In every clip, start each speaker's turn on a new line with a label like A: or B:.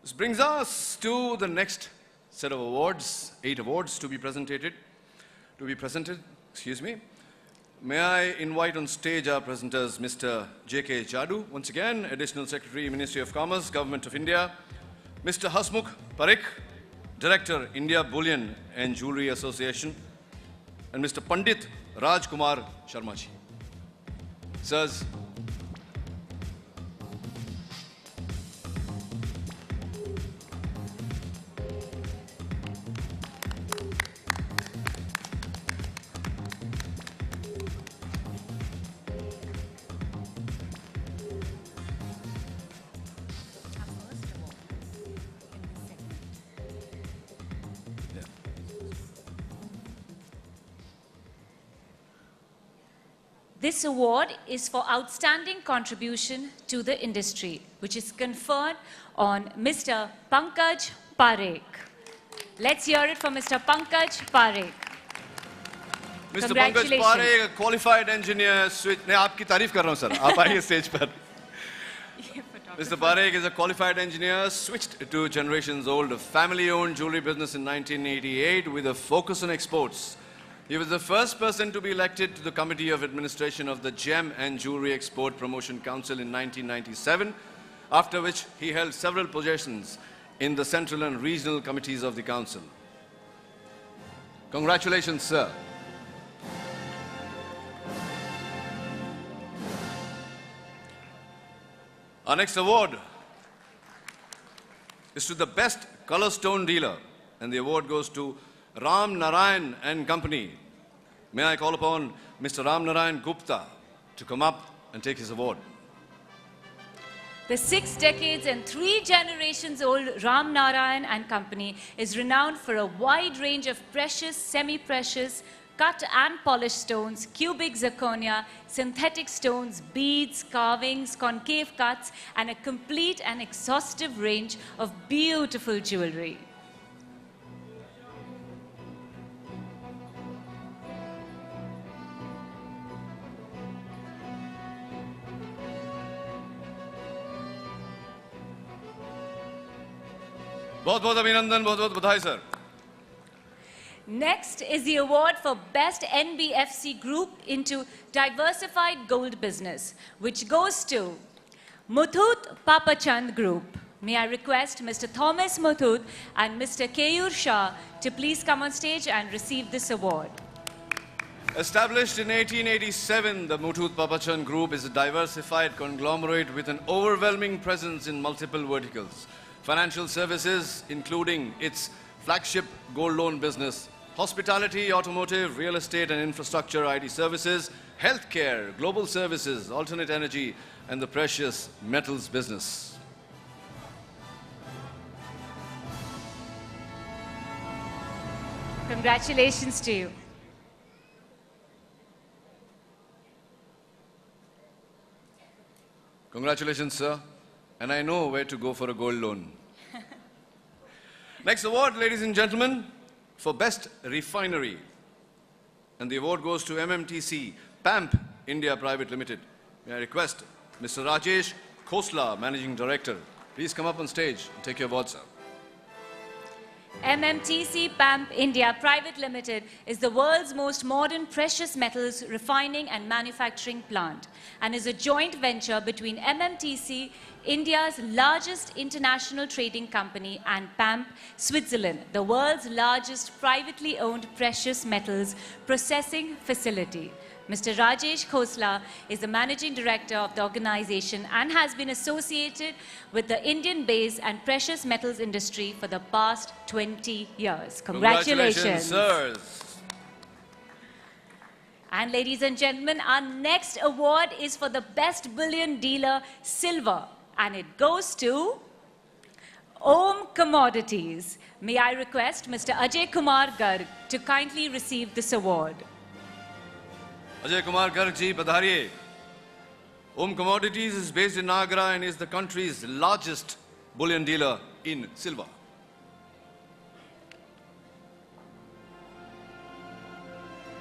A: This brings us to the next set of awards, 8 awards to be presented, excuse me. May I invite on stage our presenters, Mr. J.K. Jadu, once again, Additional Secretary, Ministry of Commerce, Government of India, Mr. Hasmukh Parekh, Director, India Bullion and Jewelry Association, and Mr. Pandit Rajkumar Sharma ji. Sirs,
B: this award is for outstanding contribution to the industry, which is conferred on Mr. Pankaj Parekh. Let's hear it from Mr. Pankaj Parekh.
A: Mr. Pankaj Parekh, a qualified engineer, switch. मैं आपकी तारीफ कर रहा हूँ sir. आप आइए stage पर. Mr. Parekh is a qualified engineer, switched to generations-old family-owned jewelry business in 1988 with a focus on exports. He was the first person to be elected to the Committee of Administration of the Gem and Jewelry Export Promotion Council in 1997, after which he held several positions in the central and regional committees of the council. Congratulations, sir. Our next award is to the best color stone dealer, and the award goes to Ram Narayan and Company. May I call upon Mr. Ram Narayan Gupta to come up and take his award.
B: The 6 decades and 3 generations old Ram Narayan and Company is renowned for a wide range of precious, semi-precious, cut and polished stones, cubic zirconia, synthetic stones, beads, carvings, concave cuts, and a complete and exhaustive range of beautiful jewelry.
A: बहुत-बहुत अभिनंदन, बहुत-बहुत बधाई sir.
B: Next is the award for Best NBFC Group into Diversified Gold Business, which goes to Muthoot Papachand Group. May I request Mr. Thomas Muthoot and Mr. Keyur Shah to please come on stage and receive this award.
A: Established in 1887, the Muthoot Papachand Group is a diversified conglomerate with an overwhelming presence in multiple verticals. Financial services, including its flagship gold loan business, hospitality, automotive, real estate and infrastructure IT services, healthcare, global services, alternate energy, and the precious metals business.
B: Congratulations to you.
A: Congratulations, sir. And I know where to go for a gold loan. Next award, ladies and gentlemen, for Best Refinery. And the award goes to MMTC PAMP India Private Limited. May I request Mr. Rajesh Khosla, Managing Director. Please come up on stage and take your award, sir.
B: MMTC PAMP India Private Limited is the world's most modern precious metals refining and manufacturing plant and is a joint venture between MMTC, India's largest international trading company, and PAMP Switzerland, the world's largest privately owned precious metals processing facility. Mr. Rajesh Khosla is the Managing Director of the organization and has been associated with the Indian base and precious metals industry for the past 20 years. Congratulations.
A: Sirs.
B: And ladies and gentlemen, our next award is for the Best Bullion Dealer Silver, and it goes to Om Commodities. May I request Mr. Ajay Kumar Garg to kindly receive this award.
A: Ajay Kumar Garg ji, padhariye. Om Commodities is based in Agra and is the country's largest bullion dealer in silver.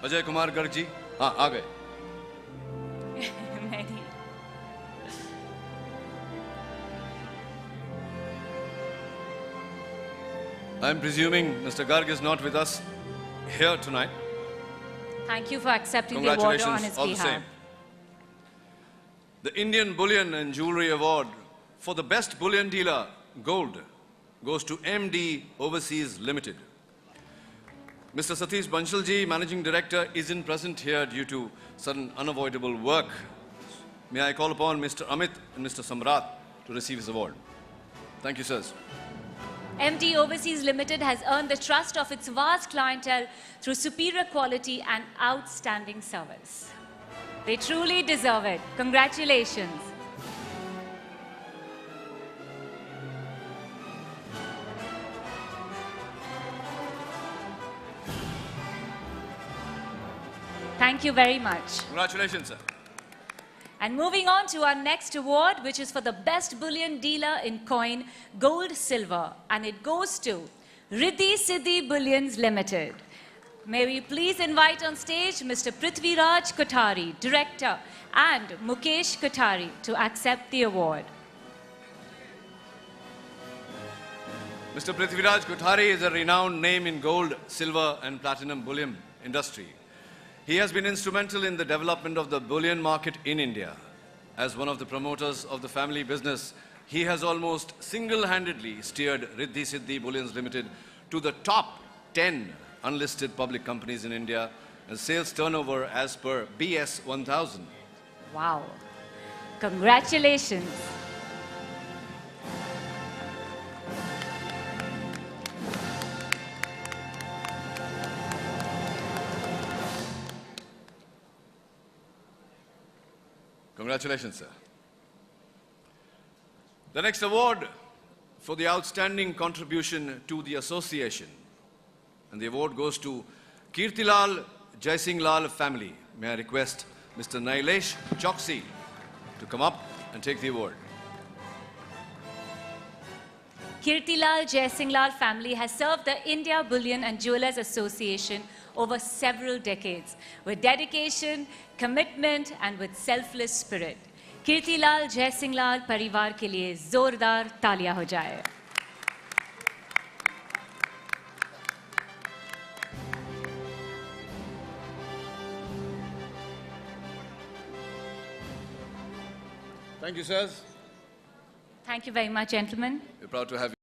A: Ajay Kumar Garg ji, हाँ आ गए. I'm presuming Mr. Garg is not with us here tonight.
B: Thank you for accepting the award on his
A: Congratulations all the
B: behalf.
A: same. The Indian Bullion and Jewelry Award for the Best Bullion Dealer, Gold, goes to MD Overseas Limited. Mr. Satish Banshalji, Managing Director, isn't present here due to sudden unavoidable work. May I call upon Mr. Amit and Mr. Samrat to receive his award. Thank you, sirs.
B: MD Overseas Limited has earned the trust of its vast clientele through superior quality and outstanding service. They truly deserve it. Congratulations. Thank you very much.
A: Congratulations, sir.
B: And moving on to our next award, which is for the best bullion dealer in coin, gold, silver. And it goes to Riddhi Siddhi Bullions Limited. May we please invite on stage Mr. Prithviraj Kothari, Director, and Mukesh Kothari to accept the award.
A: Mr. Prithviraj Kothari is a renowned name in gold, silver, and platinum bullion industry. He has been instrumental in the development of the bullion market in India. As one of the promoters of the family business, he has almost single-handedly steered Riddhi Siddhi Bullions Limited to the top 10 unlisted public companies in India and sales turnover as per BS 1000.
B: Wow. Congratulations.
A: Congratulations, sir. The next award for the outstanding contribution to the association. And the award goes to Kirtilal Jaisinglal family. May I request Mr. Nailesh Choksi to come up and take the award.
B: Kirtilal Jaisinglal family has served the India Bullion and Jewelers Association over several decades with dedication, commitment and with selfless spirit. Kirtilal Jaisinglal परिवार के लिए जोरदार तालियां हो जाए.
A: Thank you, sirs.
B: Thank you very much, gentlemen.
A: We're proud to have you.